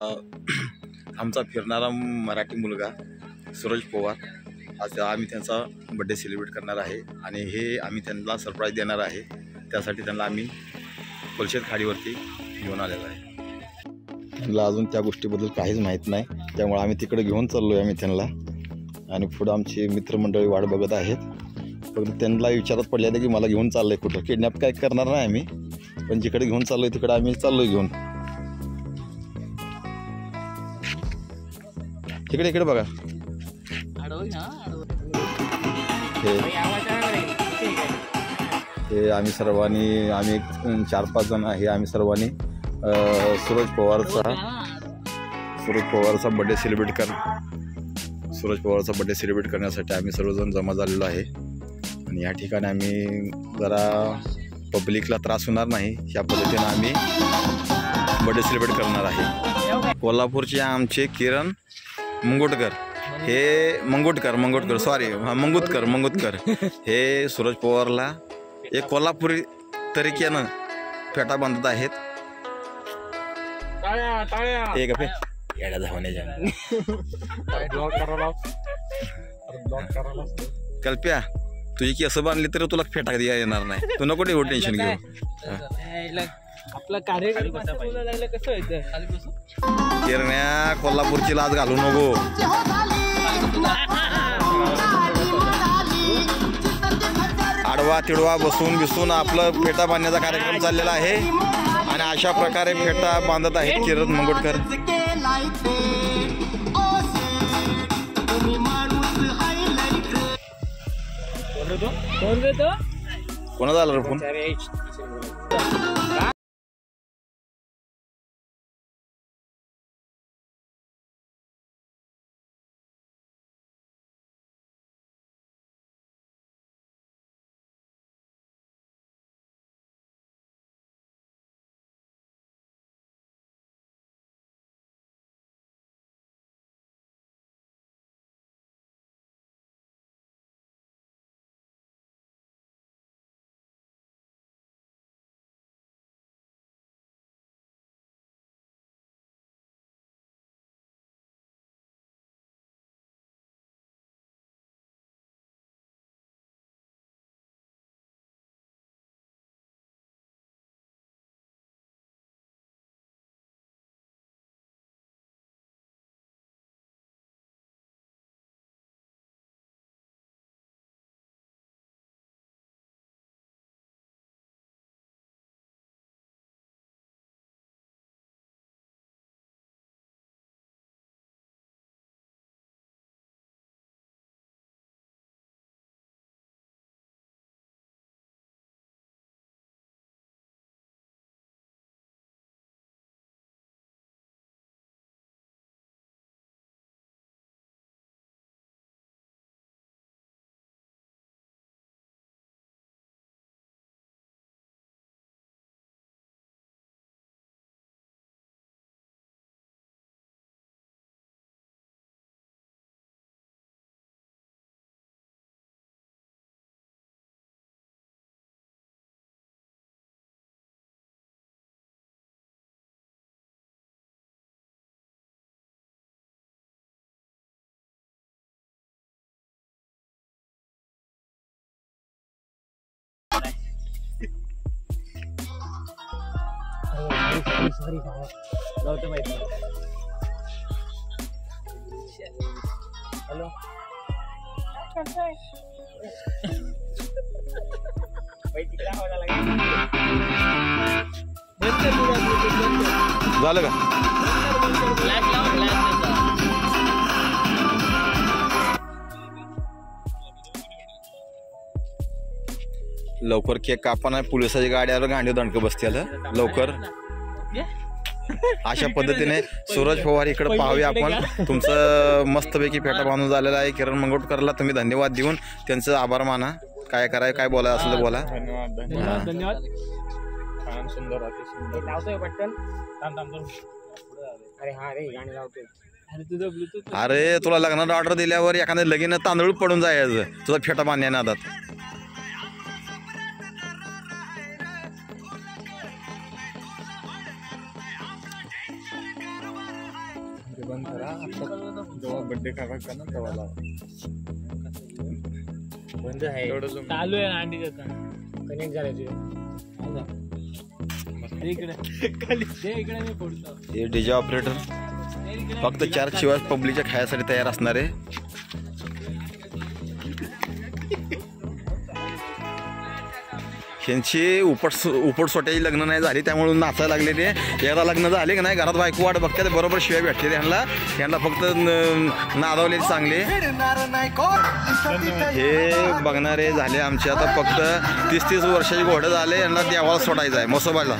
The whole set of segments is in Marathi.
आमचा फिरणारा मराठी मुलगा सूरज पवार, आज आम्ही त्यांचा बड्डे सेलिब्रेट करणार आहे आणि हे आम्ही त्यांना सरप्राईज देणार आहे। त्यासाठी त्यांना आम्ही पलशेत खाडीवरती घेऊन आलेलो आहे। त्यांना अजून त्या गोष्टीबद्दल काहीच माहीत नाही, त्यामुळे आम्ही तिकडे घेऊन चाललो आहे आम्ही त्यांना। आणि पुढं आमची मित्रमंडळी वाट बघत आहेत, पण त्यांना विचारात पडले की मला घेऊन चाललं आहे कुठं। किडनॅप काय करणार नाही आम्ही, पण जिकडे घेऊन चाललो आहे तिकडे आम्ही चाललो घेऊन। इकडे इकडे बघा, हे आम्ही सर्वांनी, आम्ही 4-5 जण आहे, आम्ही सर्वांनी सूरज पवारचा बड्डे सेलिब्रेट करण्यासाठी आम्ही सर्वजण जमा झालेलो आहे। आणि या ठिकाणी आम्ही जरा पब्लिकला त्रास होणार नाही या पद्धतीने आम्ही बड्डे सेलिब्रेट करणार आहे। कोल्हापूरचे आमचे किरण मंगोटकर, हे मंगुतकर हे सूरज पवारला एक कोल्हापुरी तरीक्यानं फेटा बांधत आहेत। एक येड्या धावण्याच्या कल्प्या, तुझी केस बांधली तरी तुला फेटा कधी येणार नाही, तू नको एवढं टेन्शन घेऊ। आपला कार्यक्रम कसं व्हायचं, किरण्या कोल्हापूरची लाज घालू नको। आडवा तिडवा बसून आपलं फेटा बांधण्याचा कार्यक्रम चाललेला आहे आणि अशा प्रकारे फेटा बांधत आहेत किरण मंगोटकर। कोणाचा आला रे फोन? सॉरी जाऊ माहिती। हॅलो, झालं का? लवकर केक कापा नाही, पोलिसाची गाड्यावर गांडी दंडक बसते लवकर। अशा पद्धतीने सूरज पवार इकडे पाहूया आपण। तुमचं मस्तपैकी फेटा बांधून झालेला आहे। किरण मंगोटकरला तुम्ही धन्यवाद देऊन त्यांचं आभार माना। काय कराय, काय बोलायचं असेल तर बोला। धन्यवाद। सुंदर, अति सुंदर लावतोय पटकन। अरे हा रे, गाणी लावतोय। अरे तुझं ब्लूटूथ, अरे तुला लग्नात ऑर्डर दिल्यावर एखाद्या लगीन तांदूळ पडून जायचं तुझा फेटा बांधण्या नादात। बंद करा जेव्हा बर्थडे करायचा ना तेव्हा लावा. बंद आहे चालू आहे अंडीचं कनेक्ट झालं इकडे मी फोडतो. हे डीजे ऑपरेटर फक्त 4 शिवाय पब्लिकच्या खायासाठी तयार असणार आहे. ह्यांची उपटसोट्याची लग्न नाही झाली त्यामुळे नाचायला लागलेली आहे. एकदा लग्न झाले की नाही घरात बायको वाट बघते बरोबर शिवाय भेटते ह्यांना फक्त नादावलेली चांगले. हे बघणारे झाले आमचे आता फक्त 30-30 वर्षाची घोडं झाले. यांना देवाला सोडायचं आहे मसोबाला.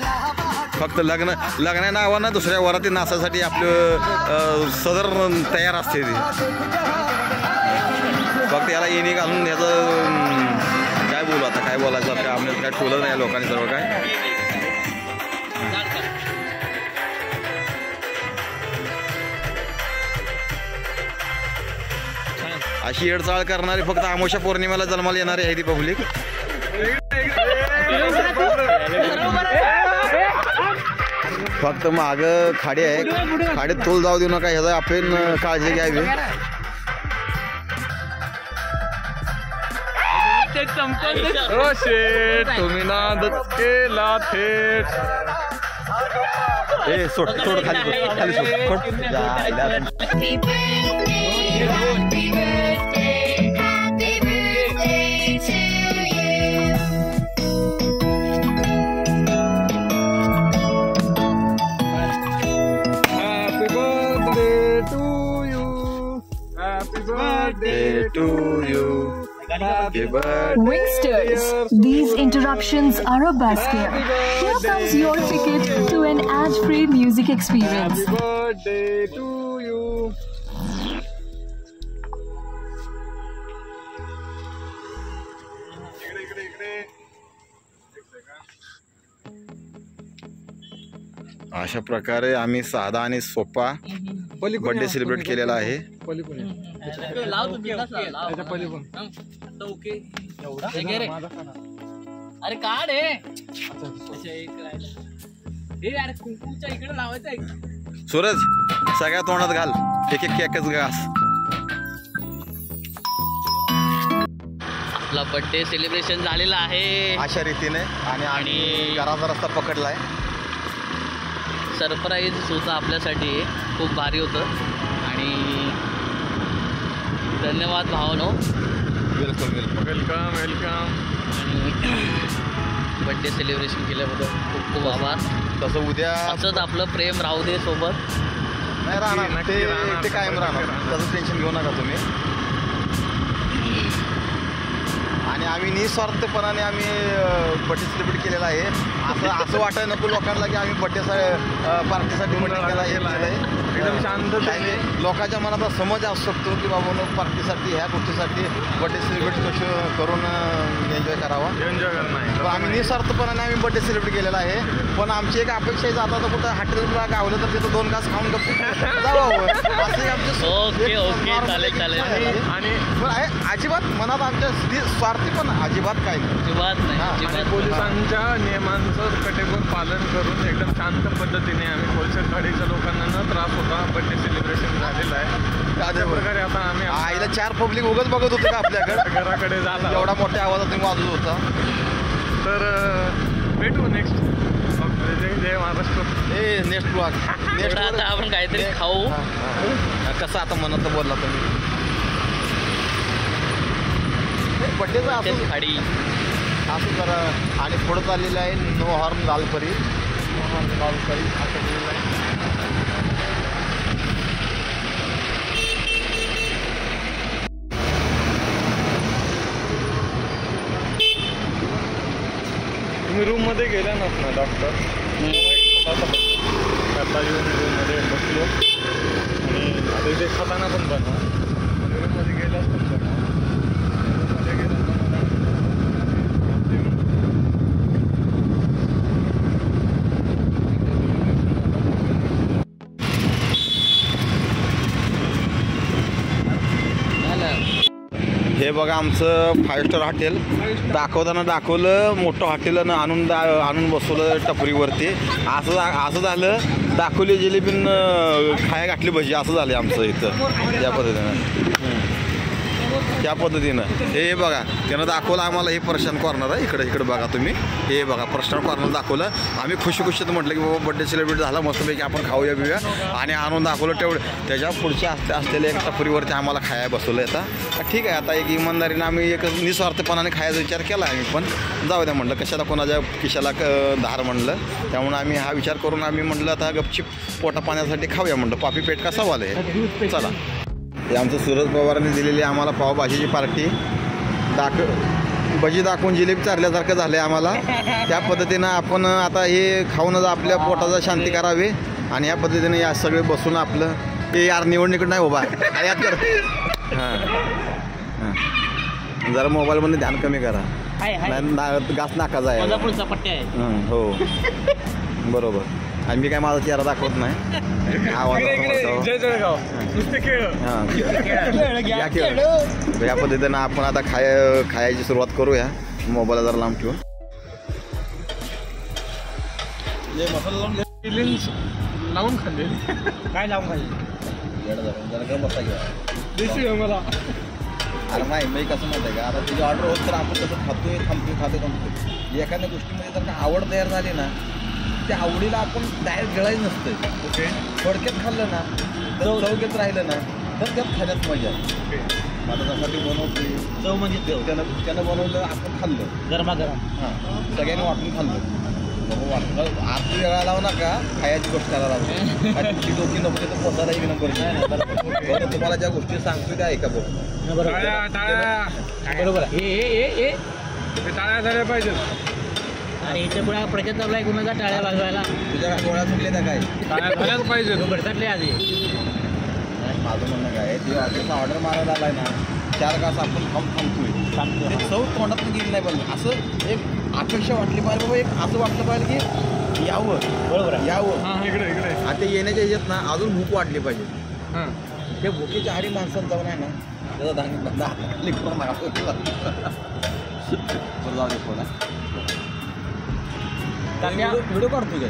फक्त लग्न नावानं दुसऱ्या वराती नाचासाठी आपलं सदर तयार असते ती. फक्त याला येणे घालून याचं काय बोलू आता काय बोलायचं काय आपल्याला काय ठेवलं नाही लोकांनी सर्व काय. अशी येडचाळ करणारी फक्त आमोशा पौर्णिमेला जन्माला येणारी आहे ती पब्लिक. फक्त माग खाडी आहे खाडीत तोल जाऊ देऊ नका ह्याचा आपण काळजी घ्यावी. तुम्ही नादच केला थेट. ए सोड सोड खाली सोड. Wingsters, these interruptions are a bus scare. Here comes your ticket to an ad-free music experience. Happy birthday to you. अशा प्रकारे आम्ही साधा आणि सोपा बर्थडे सेलिब्रेट केलेला आहे. अरे काढ कुंकूच्या इकडे लावायचं आहे. सूरज सगळ्या तोंडात घाल एक केकच घास. आपला बर्थडे सेलिब्रेशन झालेला आहे अशा रीतीने आणि घराचा रस्ता पकडलाय. सरप्राईज होतं आपल्यासाठी खूप भारी होतं आणि धन्यवाद भावनो. Welcome welcome welcome welcome. Birthday celebration केल्याबद्दल खूप खूप आभार. तसं उद्या असंच आपलं प्रेम राहू दे सोबत. नाही राहणार ते कायम राहणार त्याचं टेन्शन घेऊ नका तुम्ही. आणि आम्ही निस्वार्थपणाने आम्ही बर्थडे सेलिब्रेट केलेला आहे. असं वाटायला नको लोकांना की आम्ही बर्थडे पार्टीसाठी केला आहे. एकदम शांत लोकांच्या मनात समज असू शकतो की बाबा पार्टीसाठी ह्या गोष्टीसाठी बर्थडे सेलिब्रेट कसं करून एन्जॉय करावा. एन्जॉय करणं. आम्ही निस्वार्थपणाने आम्ही बर्थडे सेलिब्रेट केलेला आहे. पण आमची एक अपेक्षा आहे जाता तर कुठं हॉटेलला गावलं तर तिथं 2 घास खाऊन जावं असे आमचे. ओके ओके चालेल चालेल. आणि अजिबात मनात आमच्या स्वार्थी पण अजिबात काय अजिबात नाही. पोलिसांच्या नियमांचं कटेकोर पालन करून एकदम शांत पद्धतीने आम्ही होलसेल गाडीच्या लोकांना न त्रास होता बर्थडे सेलिब्रेशन झालेलं आहे. अशा प्रकारे आता आम्ही आईला 4 पब्लिक उगाच बघत होते का आपल्याकडे घराकडे झाला एवढा मोठ्या आवाजात वाजत होता. तर भेटू नेक्स्ट. जय महाराष्ट्र. नेक्स्ट ब्लॉग नेक्स्ट आता आपण काहीतरी खाऊ. कसं आता मनात बोलला तुम्ही बड्डेचं असं खाडी असं जरा. आणि पुढं चाललेलं आहे नो हॉर्न गालपरी. नो हॉर्न गालपरी असं केलेलं आहे. तुम्ही रूममध्ये गेला ना डॉक्टर आता येऊन रूममध्ये बसलो आणि आता इथे खाताना पण बनवा. रूममध्ये गेलाच पण बनवा. रूममध्ये गेला हे हे बघा आमचं 5 स्टार हॉटेल. दाखवताना दाखवलं मोठं हॉटेल आणून बसवलं टपरीवरती. असं झालं, दाखवली जिलेबीन खाया घातली भजी, असं झालं आमचं इथं त्या पद्धतीनं. हे बघा त्यानं दाखवलं आम्हाला. हे प्रशांत कॉर्नर आहे, इकडे बघा तुम्ही. हे बघा प्रशांत कॉर्नर दाखवलं. आम्ही खुशीत म्हटलं की बाबा बड्डे सेलिब्रेट झाला मस्तपैकी, आपण खाऊया बिऊया, आणि आणून दाखवलं तेवढं. त्याच्या पुढच्या असलेल्या एक टपरीवरती आम्हाला खाया बसवलं. आता ठीक आहे, आता एक इमानदारीनं आम्ही एक निस्वार्थपणाने खायचा विचार केला आम्ही. पण जाऊ द्या म्हटलं, कशाला कोणाच्या खिशाला धार म्हणलं. त्यामुळे आम्ही हा विचार करून आम्ही म्हटलं आता गपचिप पोटा पाण्यासाठी खाऊया म्हटलं. पापी पेट का सवाल आहे. चला, हे आमचं सूरज पवारांनी दिलेली आम्हाला पावभाजीची पार्टी. भजी दाखवून जिलेबी चारल्यासारखं झालं आहे आम्हाला. त्या पद्धतीनं आपण आता हे खाऊनच आपल्या पोटाचा शांती करावी. आणि या पद्धतीने या सगळे बसून आपलं हे यार निवडणूक नाही उभा याद कर. हां जरा मोबाईलमध्ये ध्यान कमी करा, घास नाकाचा आहे. हो बरोबर. आणि मी काय माझा चेहरा दाखवत नाही. आवाज या पद्धतीनं आपण आता खायची सुरुवात करूया. मोबाईल जरा लांब ठेवून लावून खाल्ले. काय लावून खाल्ले? मला अरे नाही, मी कसं म्हणतं का, आता तुझी ऑर्डर होत तर आपण कसं थांबतोय. एखाद्या गोष्टीमध्ये जर का आवड तयार झाली ना, त्या आवडीला आपण डायरेक्ट गिळायचं नसतं. ओके, थोडक्यात खाल्लं ना, चौघ्यात राहिलं ना, तर त्यात खाण्यात मजा आहे. मला त्यासाठी बनवते चव म्हणजे त्यानं बनवलं, आपण खाल्लं गरमागरम. हां, सगळ्यांनी वाटून खाल्लं. बाबा वाटलं आरती वेगळा लावू नका, खायची गोष्ट करायला लावू. ती दोघी नको तर पोचायला एक नंबर. तुम्हाला ज्या गोष्टी सांगतो त्या ऐका बघ. बरोबर आहे. टाळ्या झाल्या पाहिजे. आणि इथे पुढे प्रयत्न चालू आहे कुणाचा टाळ्या वाजवायला. तुझ्या डोळ्या सुटले त्या काय टाळ्या झाल्याच पाहिजे. भरताटले आधी. माझं म्हणणं काय, ते ऑर्डरचा ऑर्डर मारायला आलाय ना, 4 तास आपण थांबतोय. ते चव तोंडात गेली नाही पाहिजे. असं एक अपेक्षा वाटली पाहिजे बाबा, एक असं वाटलं पाहिजे की यावं. बरोबर आहे, यावं. हां इकडे आणि ते येण्याच्या ह्याच्यात ना अजून भूक वाढली पाहिजे. हां, त्या भुकेच्या आडी माणसात जाऊन आहे ना, त्याचा धान्य करून जाऊ दे. फोन व्हिडिओ काढतो काय.